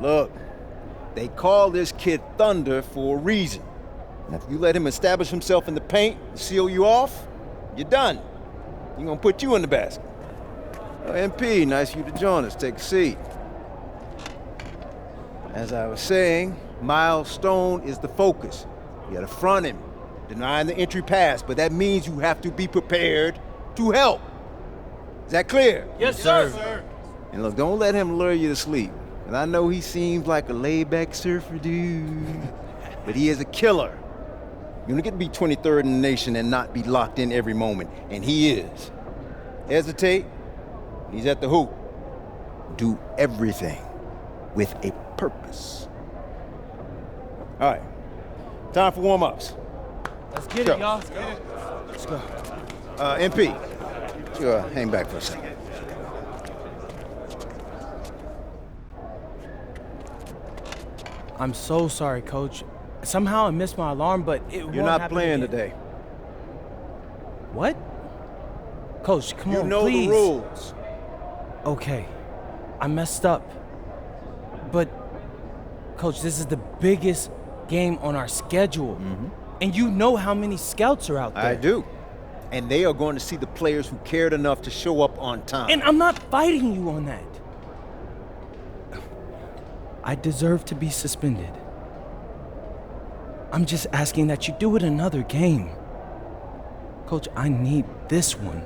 Look, they call this kid Thunder for a reason. And if you let him establish himself in the paint and seal you off, you're done. He's gonna put you in the basket. MP, nice of you to join us. Take a seat. As I was saying, Miles Stone is the focus. You gotta front him, denying the entry pass, but that means you have to be prepared to help. Is that clear? Yes, sir. And look, don't let him lure you to sleep. And I know he seems like a laid-back surfer dude, but he is a killer. You don't get to be 23rd in the nation and not be locked in every moment, and he is. Hesitate, he's at the hoop. Do everything with a purpose. All right, time for warm-ups. Let's get it, y'all. Let's go. MP, hang back for a second. I'm so sorry, Coach. Somehow I missed my alarm, but it won't You're not happen playing again. today. What? Coach, come on, You know please. the rules. Okay, I messed up. But, Coach, this is the biggest game on our schedule. And you know how many scouts are out there. I do. And they are going to see the players who cared enough to show up on time. And I'm not fighting you on that. I deserve to be suspended. I'm just asking that you do it another game. Coach, I need this one.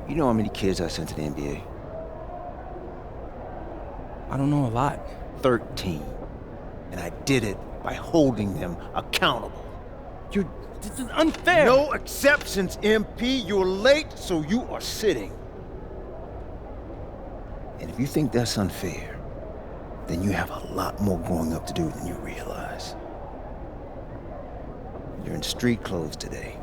You know how many kids I sent to the NBA? I don't know a lot. 13. And I did it by holding them accountable. This is unfair. No exceptions, MP. You're late, so you are sitting. And if you think that's unfair, then you have a lot more growing up to do than you realize. You're in street clothes today.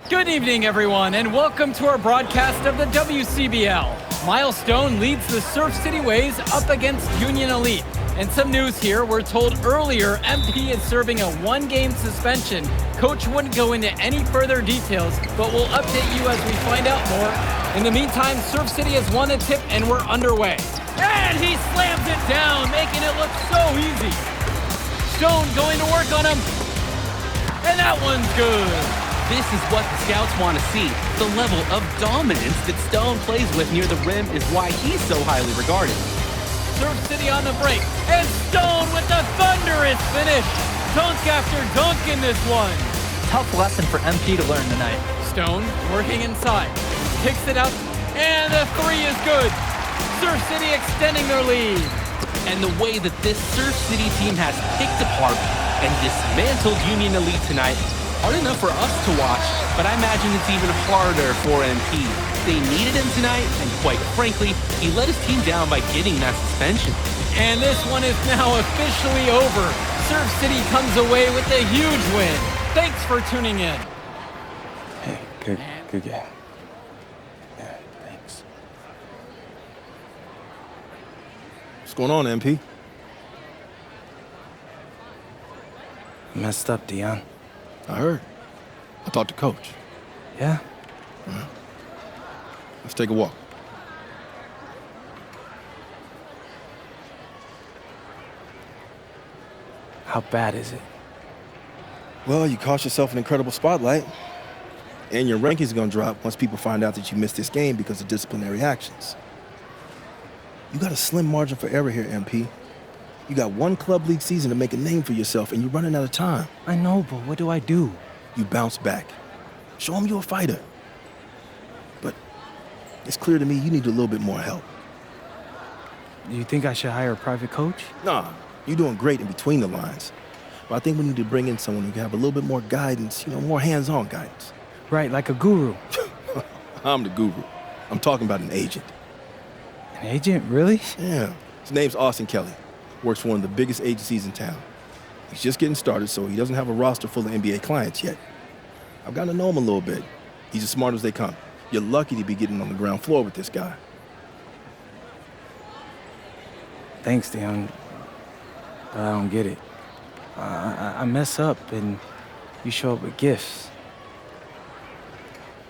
Good evening, everyone, and welcome to our broadcast of the WCBL. Miles Stone leads the Surf City Waves up against Union Elite. And some news here, we're told earlier MP is serving a one-game suspension. Coach wouldn't go into any further details, but we'll update you as we find out more. In the meantime, Surf City has won a tip and we're underway. And he slams it down, making it look so easy. Stone going to work on him. And that one's good. This is what the scouts want to see. The level of dominance that Stone plays with near the rim is why he's so highly regarded. Surf City on the break, and Stone with the thunderous finish. Dunk after dunk in this one. Tough lesson for MP to learn tonight. Stone working inside, kicks it up, and the three is good. Surf City extending their lead. And the way that this Surf City team has picked apart and dismantled Union Elite tonight, hard enough for us to watch, but I imagine it's even harder for MP. They needed him tonight, and quite frankly, he let his team down by getting that suspension. And this one is now officially over. Surf City comes away with a huge win. Thanks for tuning in. Hey, good game. Yeah, thanks. What's going on, MP? Messed up, Dion. I heard. I talked to Coach. Yeah? Let's take a walk. How bad is it? Well, you cost yourself an incredible spotlight. And your rankings are going to drop once people find out that you missed this game because of disciplinary actions. You got a slim margin for error here, MP. You got one club league season to make a name for yourself, and you're running out of time. I know, but what do I do? You bounce back. Show them you're a fighter. But it's clear to me you need a little bit more help. Do you think I should hire a private coach? Nah, you're doing great in between the lines. But I think we need to bring in someone who can have a little bit more guidance, more hands-on guidance. Right, like a guru. I'm the guru. I'm talking about an agent. An agent, really? Yeah. His name's Austin Kelly. Works for one of the biggest agencies in town. He's just getting started, so he doesn't have a roster full of NBA clients yet. I've gotten to know him a little bit. He's as smart as they come. You're lucky to be getting on the ground floor with this guy. Thanks, Dion. But I don't get it. I mess up, and you show up with gifts.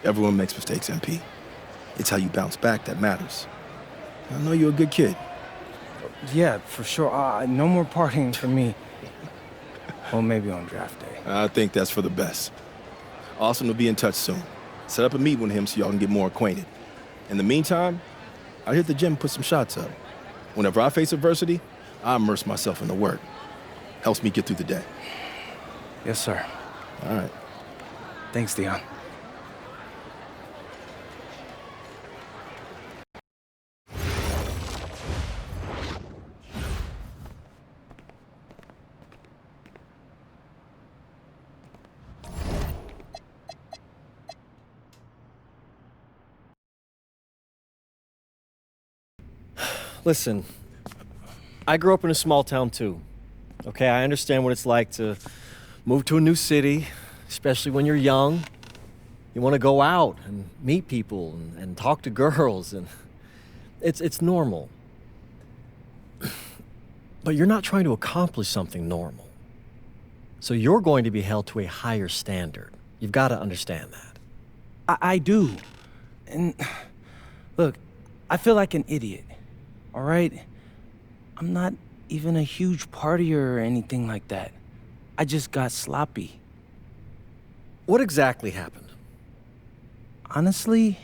Everyone makes mistakes, MP. It's how you bounce back that matters. I know you're a good kid. Yeah, for sure. No more partying for me. Well, maybe on draft day. I think that's for the best. Austin will be in touch soon. Set up a meet with him so y'all can get more acquainted. In the meantime, I hit the gym and put some shots up. Whenever I face adversity, I immerse myself in the work. Helps me get through the day. Yes, sir. All right. Thanks, Dion. Listen, I grew up in a small town too. Okay, I understand what it's like to move to a new city, especially when you're young. You want to go out and meet people and talk to girls, and it's normal. But you're not trying to accomplish something normal. So you're going to be held to a higher standard. You've got to understand that. I do. And look, I feel like an idiot. All right? I'm not even a huge partier or anything like that. I just got sloppy. What exactly happened? Honestly,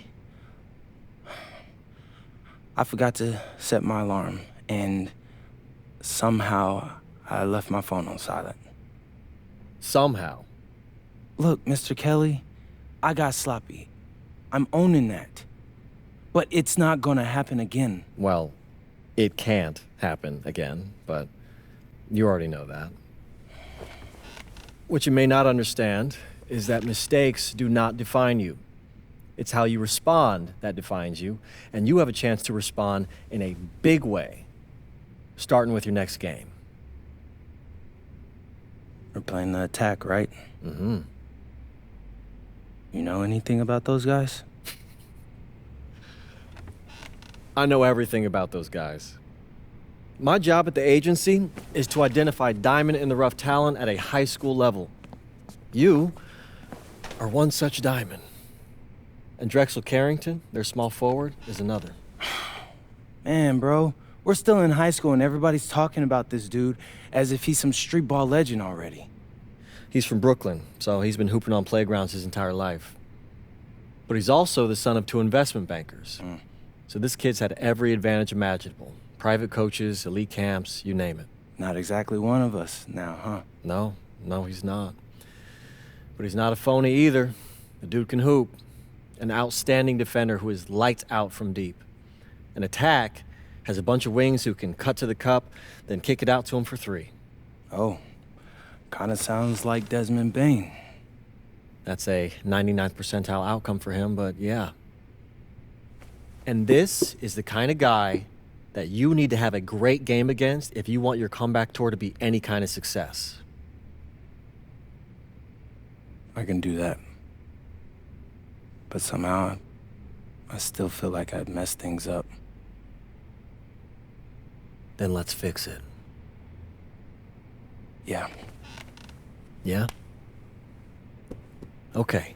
I forgot to set my alarm, and somehow I left my phone on silent. Somehow. Look, Mr. Kelly, I got sloppy. I'm owning that. But it's not gonna happen again. Well, it can't happen again, but you already know that. What you may not understand is that mistakes do not define you. It's how you respond that defines you, and you have a chance to respond in a big way, starting with your next game. We're playing the attack, right? Mm-hmm. You know anything about those guys? I know everything about those guys. My job at the agency is to identify diamond-in-the-rough talent at a high school level. You are one such diamond. And Drexel Carrington, their small forward, is another. Man, bro, we're still in high school and everybody's talking about this dude as if he's some street ball legend already. He's from Brooklyn, so he's been hooping on playgrounds his entire life. But he's also the son of 2 investment bankers. So this kid's had every advantage imaginable. Private coaches, elite camps, you name it. Not exactly one of us now, huh? No, he's not. But he's not a phony either. The dude can hoop. An outstanding defender who is lights out from deep. An attack has a bunch of wings who can cut to the cup, then kick it out to him for 3. Oh, kind of sounds like Desmond Bain. That's a 99th percentile outcome for him, but yeah. And this is the kind of guy that you need to have a great game against if you want your comeback tour to be any kind of success. I can do that. But somehow, I still feel like I've messed things up. Then let's fix it. Yeah. Yeah? Okay.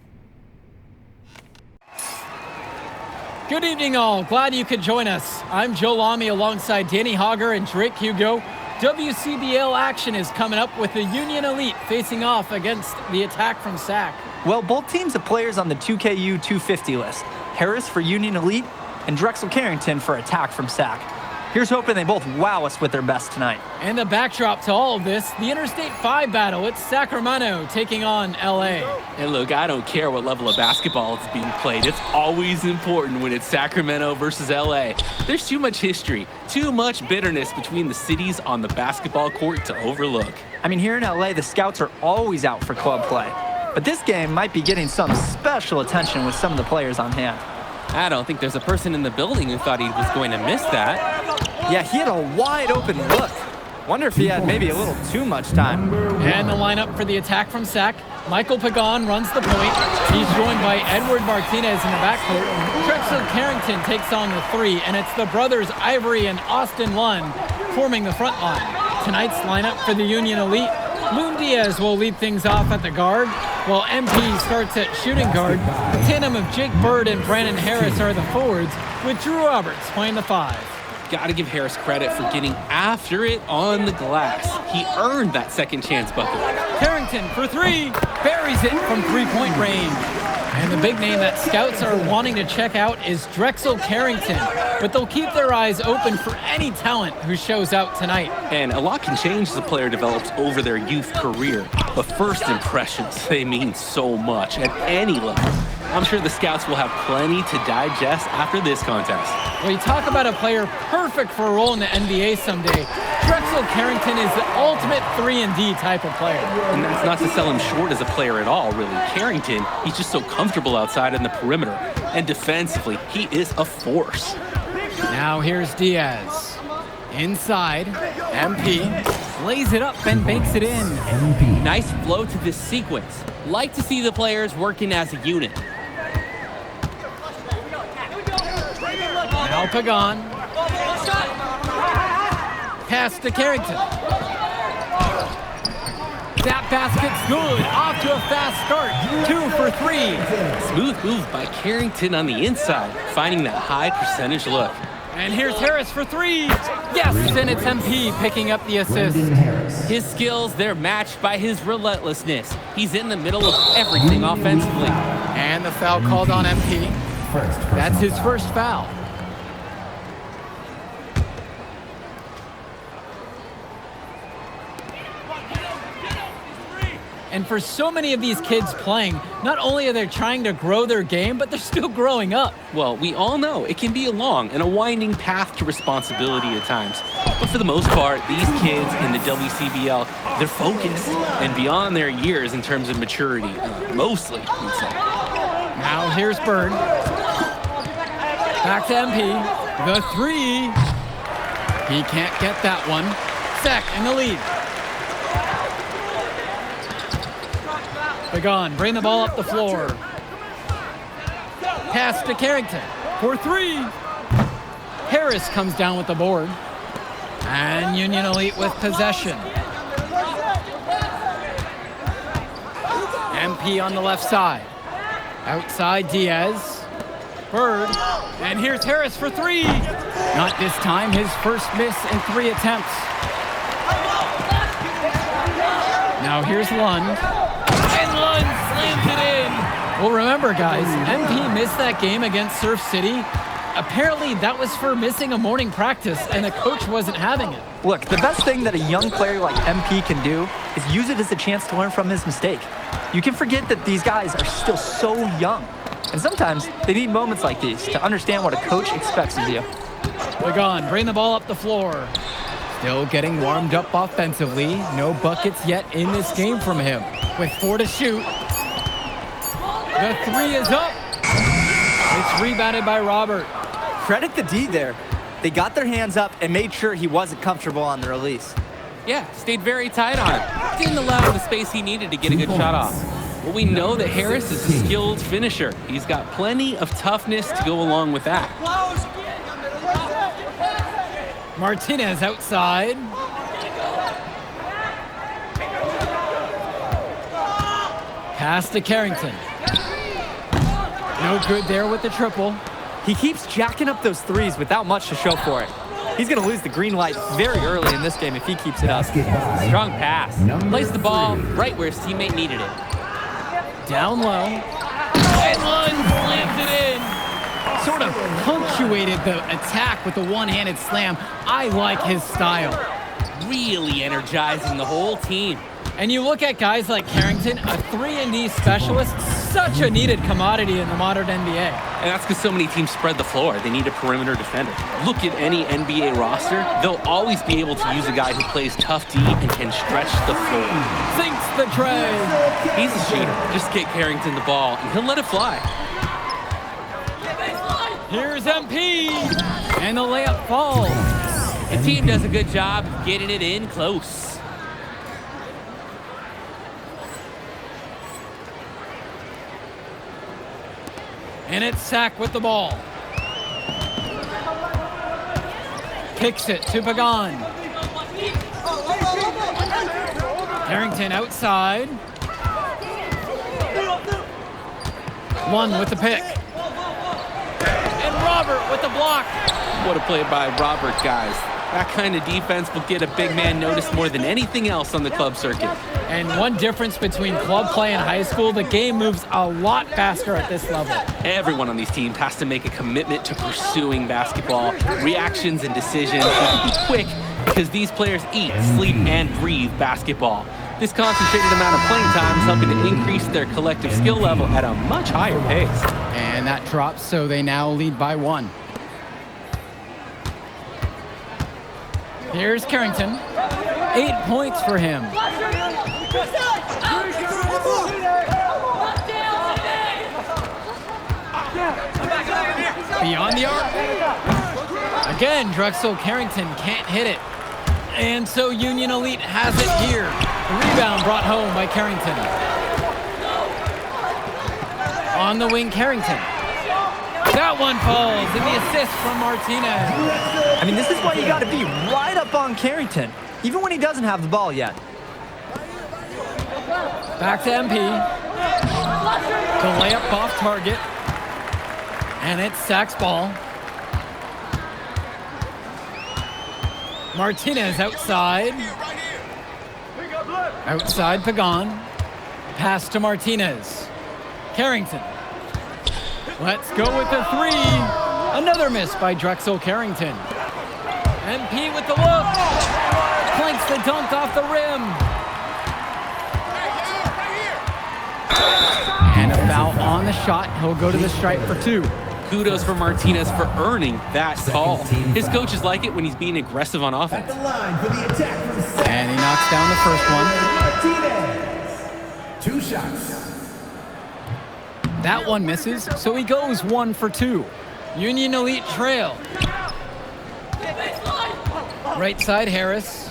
Good evening, all. Glad you could join us. I'm Joe Lamy alongside Danny Hogger and Drake Hugo. WCBL action is coming up with the Union Elite facing off against the attack from SAC. Well, both teams have players on the 2KU 250 list. Harris for Union Elite and Drexel Carrington for attack from SAC. Here's hoping they both wow us with their best tonight. And the backdrop to all of this, the Interstate 5 battle. It's Sacramento taking on LA. And look, I don't care what level of basketball is being played. It's always important when it's Sacramento versus LA. There's too much history, too much bitterness between the cities on the basketball court to overlook. I mean, here in LA, the scouts are always out for club play. But this game might be getting some special attention with some of the players on hand. I don't think there's a person in the building who thought he was going to miss that. Yeah, he had a wide open look. Wonder if he had maybe a little too much time. And the lineup for the attack from SAC. Michael Pagan runs the point. He's joined by Edward Martinez in the backcourt. Drexel Carrington takes on the 3, and it's the brothers Ivory and Austin Lund forming the front line. Tonight's lineup for the Union Elite. Moon Diaz will lead things off at the guard. While MP starts at shooting guard, the tandem of Jake Bird and Brandon Harris are the forwards, with Drew Roberts playing the 5. Gotta give Harris credit for getting after it on the glass. He earned that second chance bucket. Carrington for 3, buries it from three-point range. And the big name that scouts are wanting to check out is Drexel Carrington, but they'll keep their eyes open for any talent who shows out tonight. And a lot can change as a player develops over their youth career, but first impressions, they mean so much at any level. I'm sure the scouts will have plenty to digest after this contest. Well, you talk about a player perfect for a role in the NBA someday. Drexel Carrington is the ultimate 3-and-D type of player. And that's not to sell him short as a player at all, really. Carrington, he's just so comfortable outside in the perimeter. And defensively, he is a force. Now here's Diaz. Inside, MP lays it up and banks it in. Nice flow to this sequence. Like to see the players working as a unit. Now Pagan. Pass to Carrington. That basket's good. Off to a fast start. 2 for 3. Smooth move by Carrington on the inside, finding that high percentage look. And here's Harris for 3. Yes, and it's MP picking up the assist. His skills, they're matched by his relentlessness. He's in the middle of everything offensively. And the foul called on MP. That's his first foul. And for so many of these kids playing, not only are they trying to grow their game, but they're still growing up. Well, we all know it can be a long and a winding path to responsibility at times. But for the most part, these kids in the WCBL, they're focused and beyond their years in terms of maturity, mostly, we'd say. Now here's Bird. Back to MP. The 3. He can't get that one. Sack in the lead. Pagan, bring the ball up the floor. Pass to Carrington for 3. Harris comes down with the board. And Union Elite with possession. MP on the left side. Outside Diaz. Bird. And here's Harris for 3. Not this time, his first miss in 3 attempts. Now here's Lund. And Lund slams it in. Well, remember, guys, MP missed that game against Surf City. Apparently, that was for missing a morning practice, and the coach wasn't having it. Look, the best thing that a young player like MP can do is use it as a chance to learn from his mistake. You can forget that these guys are still so young. And sometimes they need moments like these to understand what a coach expects of you. Pagan, bring the ball up the floor. Still getting warmed up offensively. No buckets yet in this game from him. With 4 to shoot. The 3 is up. It's rebounded by Robert. Credit the D there. They got their hands up and made sure he wasn't comfortable on the release. Yeah, stayed very tight on him. Didn't allow him the space he needed to get a good shot off. Well, we know that Harris is a skilled finisher. He's got plenty of toughness to go along with that. Martinez outside. Pass to Carrington. No good there with the triple. He keeps jacking up those threes without much to show for it. He's going to lose the green light very early in this game if he keeps it up. Strong pass. Placed the ball right where his teammate needed it. Down low. And Lund slams it in. Sort of punctuated the attack with the one-handed slam. I like his style. Really energizing the whole team. And you look at guys like Carrington, a 3-and-D specialist, such a needed commodity in the modern NBA. And that's because so many teams spread the floor. They need a perimeter defender. Look at any NBA roster. They'll always be able to use a guy who plays tough D and can stretch the floor. Sinks the tray. He's a shooter. Just get Carrington the ball, and he'll let it fly. Here's MP. And the layup falls. The team does a good job of getting it in close. And it's Sack with the ball. Kicks it to Pagan. Carrington outside. One with the pick. And Robert with the block. What a play by Robert, guys. That kind of defense will get a big man noticed more than anything else on the club circuit. And one difference between club play and high school, the game moves a lot faster at this level. Everyone on these teams has to make a commitment to pursuing basketball. Reactions and decisions need to be quick because these players eat, sleep, and breathe basketball. This concentrated amount of playing time is helping to increase their collective skill level at a much higher pace. And that drops, so they now lead by 1. Here's Carrington. 8 points for him. Beyond the arc. Again, Drexel Carrington can't hit it. And so Union Elite has it here. The rebound brought home by Carrington. On the wing, Carrington. That one falls, and the assist from Martinez. I mean, this is why you got to be right up on Carrington, even when he doesn't have the ball yet. Back to MP. The layup off target. And it's Sack's ball. Martinez outside. Outside Pagan. Pass to Martinez. Carrington. Let's go with the 3. Another miss by Drexel Carrington. MP with the look. Clanks the dunk off the rim. And a foul on the shot. He'll go to the stripe for 2. Kudos for Martinez for earning that call. His coaches like it when he's being aggressive on offense. And he knocks down the first one. 2 shots. That one misses, so he goes 1 for 2. Union Elite trail. Right side, Harris.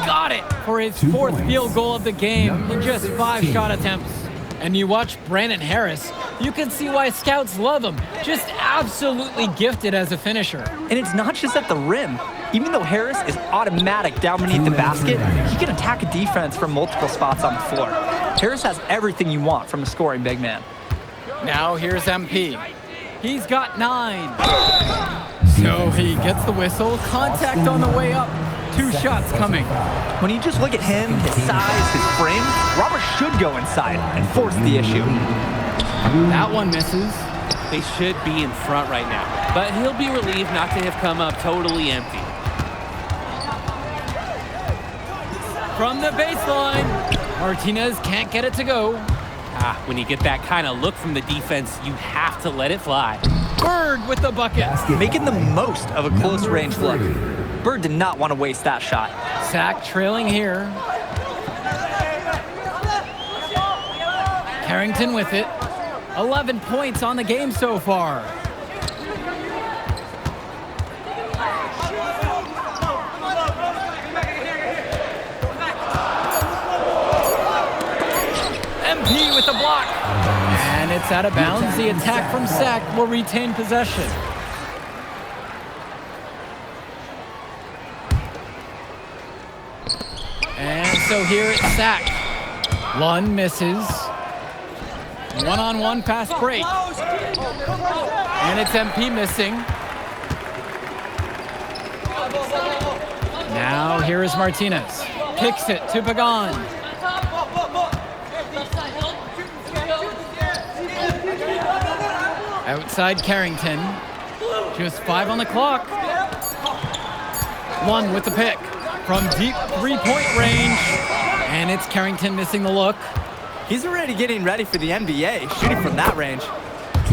Got it for his 4th field goal of the game in just 5 shot attempts. And you watch Brandon Harris, you can see why scouts love him. Just absolutely gifted as a finisher. And it's not just at the rim. Even though Harris is automatic down beneath the basket, he can attack a defense from multiple spots on the floor. Harris has everything you want from a scoring big man. Now here's MP. He's got 9. So he gets the whistle. Contact on the way up. 2 shots coming. When you just look at him, his size, his frame, Robert should go inside and force the issue. That one misses. They should be in front right now, but he'll be relieved not to have come up totally empty. From the baseline, Martinez can't get it to go. When you get that kind of look from the defense, you have to let it fly. Bird with the bucket. Making the most of a close-range look. Bird did not want to waste that shot. Sack trailing here. Carrington with it. 11 points on the game so far. MP with the block. And it's out of bounds. The attack from Sack will retain possession. And so here it's Sack. One misses. One-on-one fast break. And it's MP missing. Now here is Martinez. Kicks it to Pagan. Outside Carrington. Just 5 on the clock. 1 with the pick. From deep 3-point range. And it's Carrington missing the look. He's already getting ready for the NBA, shooting from that range.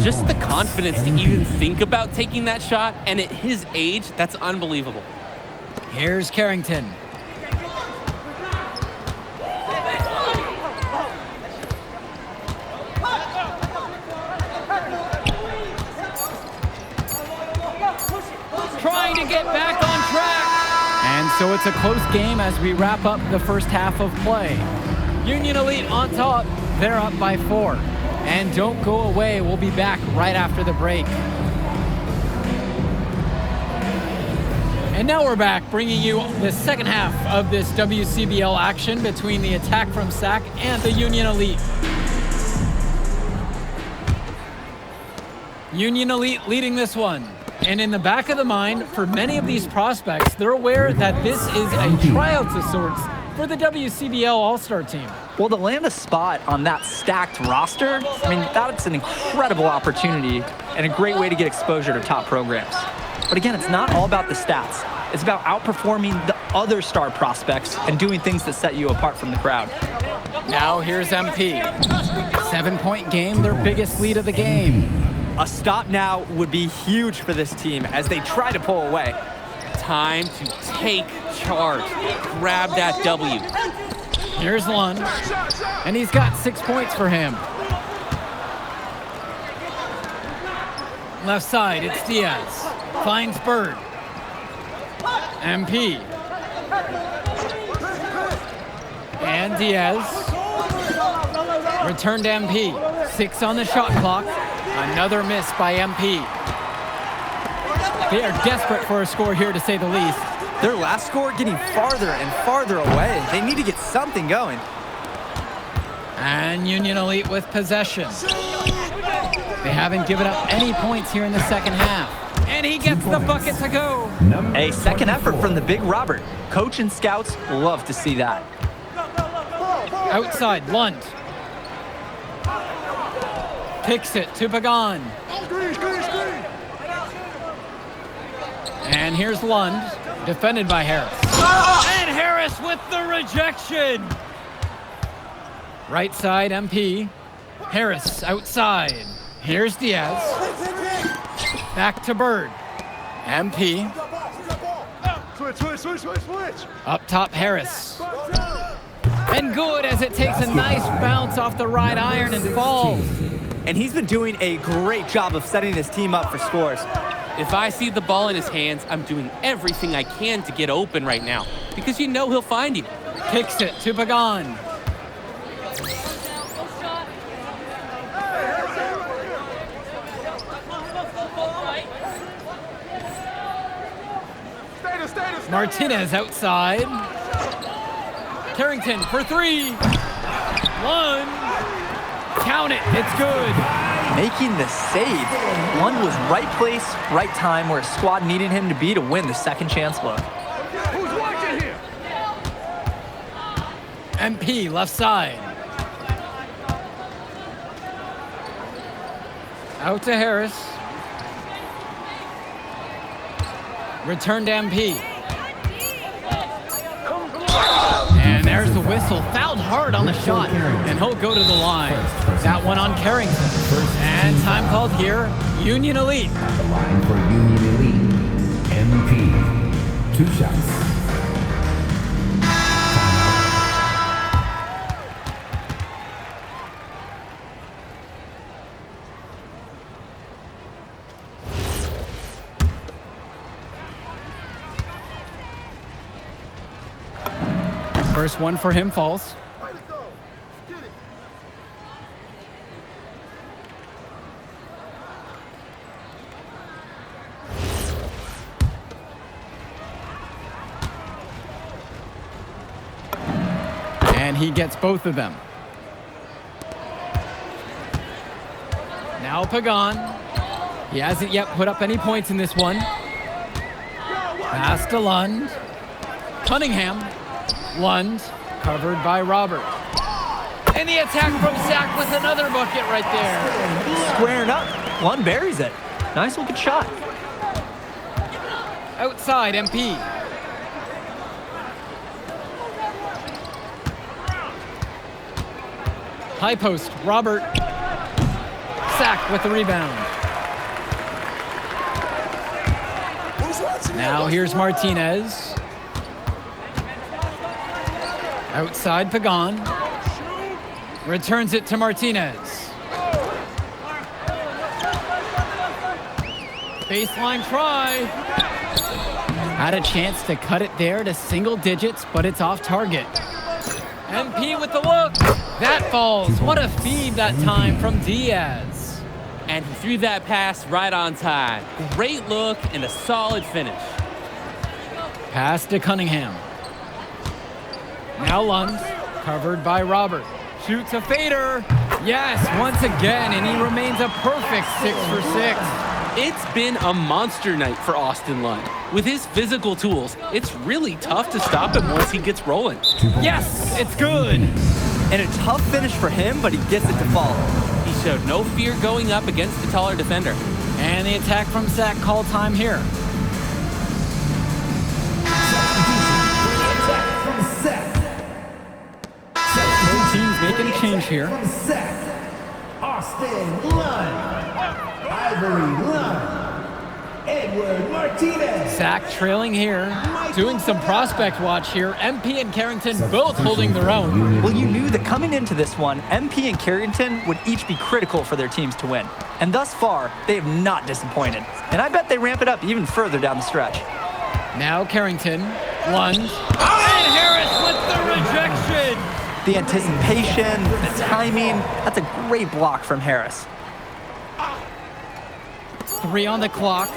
Just the confidence to even think about taking that shot, and at his age, that's unbelievable. Here's Carrington. Trying to get back on track. And so it's a close game as we wrap up the first half of play. Union Elite on top. They're up by 4. And don't go away. We'll be back right after the break. And now we're back, bringing you the second half of this WCBL action between the attack from Sack and the Union Elite. Union Elite leading this one. And in the back of the mind, for many of these prospects, they're aware that this is a tryout of sorts for the WCBL All-Star team. Well, to land a spot on that stacked roster, I mean, that's an incredible opportunity and a great way to get exposure to top programs. But again, it's not all about the stats. It's about outperforming the other star prospects and doing things that set you apart from the crowd. Now here's MP. 7-point game, their biggest lead of the game. A stop now would be huge for this team as they try to pull away. Time to take charge. Grab that W. Here's Lund, and he's got 6 points for him. Left side, it's Diaz. Finds Bird. MP. And Diaz. Return to MP. 6 on the shot clock. Another miss by MP. They are desperate for a score here, to say the least. Their last score getting farther and farther away. They need to get something going. And Union Elite with possession. They haven't given up any points here in the second half. And he gets the bucket to go. A second effort from the big Robert. Coach and scouts love to see that. Outside, Lund. Kicks it to Pagan. And here's Lund, defended by Harris. And Harris with the rejection. Right side, MP. Harris outside. Here's Diaz. Back to Bird. MP. Switch. Up top, Harris. And good, as it takes a nice bounce off the right iron and falls. And he's been doing a great job of setting his team up for scores. If I see the ball in his hands, I'm doing everything I can to get open right now, because you know he'll find him. Kicks it to Pagan. Martinez outside. Carrington for 3. 1. Count it, it's good. Making the save. One was right place, right time where his squad needed him to be to win the second chance look. Who's watching here? MP left side. Out to Harris. Return to MP. And there's the whistle. Fouled hard on the shot, and he'll go to the line. That one on Carrington. And time called here, Union Elite. The line for Union Elite, MP. 2 shots. First one for him falls. And he gets both of them. Now Pagan. He hasn't yet put up any points in this one. Pass to Lund. Cunningham. Lund, covered by Robert. And the attack from Sack with another bucket right there. Squaring up. Lund buries it. Nice looking shot. Outside, MP. High post, Robert. Sack with the rebound. Now here's Martinez. Outside, Pagan. Returns it to Martinez. Baseline try. Had a chance to cut it there to single digits, but it's off target. MP with the look. That falls. What a feed that time from Diaz. And he threw that pass right on time. Great look and a solid finish. Pass to Cunningham. Now Lund, covered by Robert. Shoots a fader. Yes, once again, and he remains a perfect 6 for 6. It's been a monster night for Austin Lund. With his physical tools, it's really tough to stop him once he gets rolling. Yes, it's good. And a tough finish for him, but he gets it to fall. He showed no fear going up against the taller defender. And the attack from Sack call time here. Both teams making a change here. Austin Lund, Ivory Lund, Edward Martinez. Sack trailing here, doing some prospect watch here. MP and Carrington both holding their own. Well, you knew that coming into this one, MP and Carrington would each be critical for their teams to win. And thus far, they have not disappointed. And I bet they ramp it up even further down the stretch. Now Carrington, Lund, and Harris with the rejection. The anticipation, the timing, that's a great block from Harris. 3 on the clock.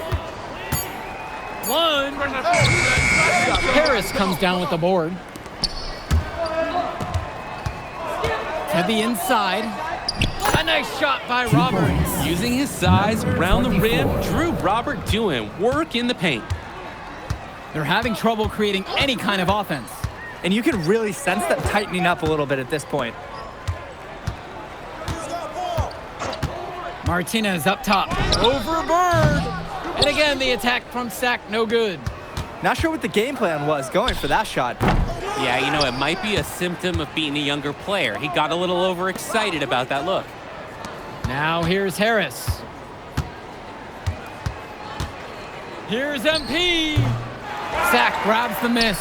Lund. Harris comes down with the board. To the inside. A nice shot by Roberts. Using his size around the rim, Drew Robert doing work in the paint. They're having trouble creating any kind of offense. And you can really sense them tightening up a little bit at this point. Martinez up top. Over Bird. And again, the attack from Sack, no good. Not sure what the game plan was going for that shot. Yeah, you know, it might be a symptom of being a younger player. He got a little overexcited about that look. Now here's Harris. Here's MP. Sack grabs the miss.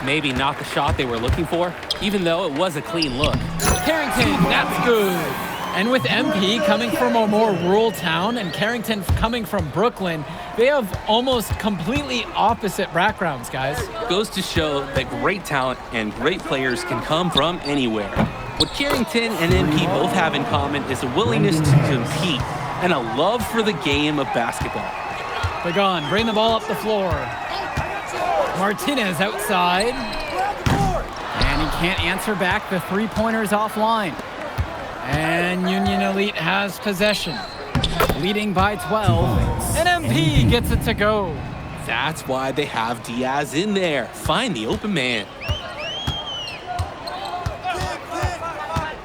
Maybe not the shot they were looking for, even though it was a clean look. Carrington, that's good. And with MP coming from a more rural town and Carrington coming from Brooklyn, they have almost completely opposite backgrounds, guys. Goes to show that great talent and great players can come from anywhere. What Carrington and MP both have in common is a willingness to compete and a love for the game of basketball. Pagan, bring the ball up the floor. Martinez outside. And he can't answer back. The three-pointer's offline. And Union Elite has possession, leading by 12. And MP gets it to go. That's why they have Diaz in there. Find the open man.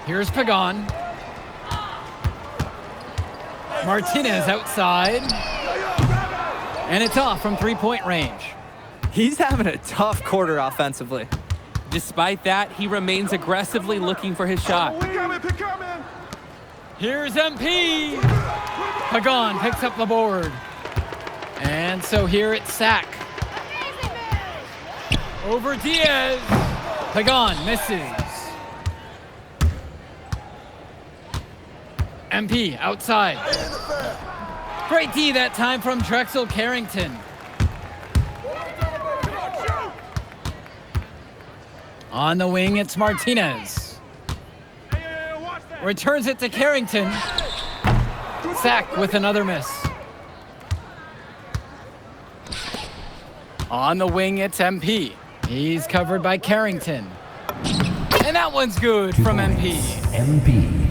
Here's Pagan. Martinez outside. And it's off from three-point range. He's having a tough quarter offensively. Despite that, he remains aggressively looking for his shot. Here's MP. Pagan picks up the board. And so here it's Sack. Over Diaz. Pagan misses. MP outside. Great D that time from Drexel Carrington. On the wing, it's Martinez. Returns it to Carrington. Sack with another miss. On the wing, it's MP. He's covered by Carrington. And that one's good from MP. MP.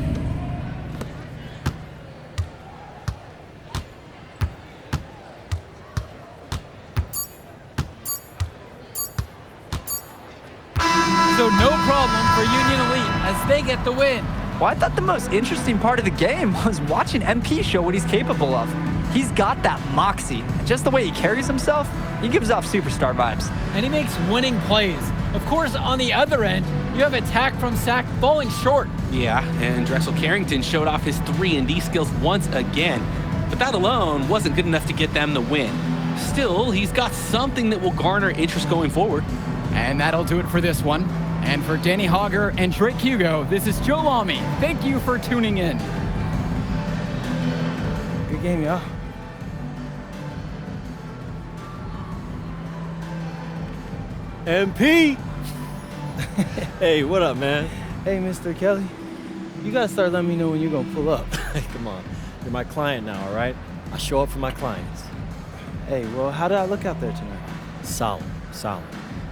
So no problem for Union Elite as they get the win. Well, I thought the most interesting part of the game was watching MP show what he's capable of. He's got that moxie. Just the way he carries himself, he gives off superstar vibes. And he makes winning plays. Of course, on the other end, you have attack from Sack falling short. Yeah, and Drexel Carrington showed off his 3-and-D skills once again. But that alone wasn't good enough to get them the win. Still, he's got something that will garner interest going forward. And that'll do it for this one. And for Danny Hogger and Drake Hugo, this is Joe Lamy. Thank you for tuning in. Good game, y'all. MP! Hey, what up, man? Hey, Mr. Kelly. You gotta start letting me know when you're gonna pull up. Come on. You're my client now, all right? I show up for my clients. Hey, well, how did I look out there tonight? Solid, solid.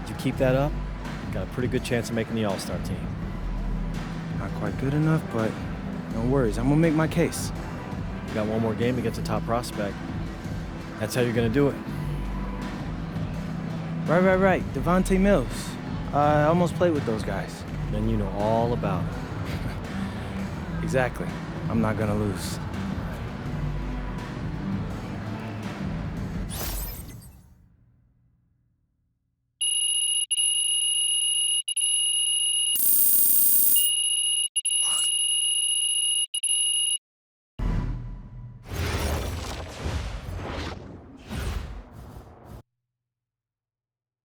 Did you keep that up? Got a pretty good chance of making the All-Star team. Not quite good enough, but No worries, I'm gonna make my case. You got one more game against a top prospect. That's how you're gonna do it. Right. Devontae Mills. I almost played with those guys. Then you know all about it. Exactly. I'm not gonna lose.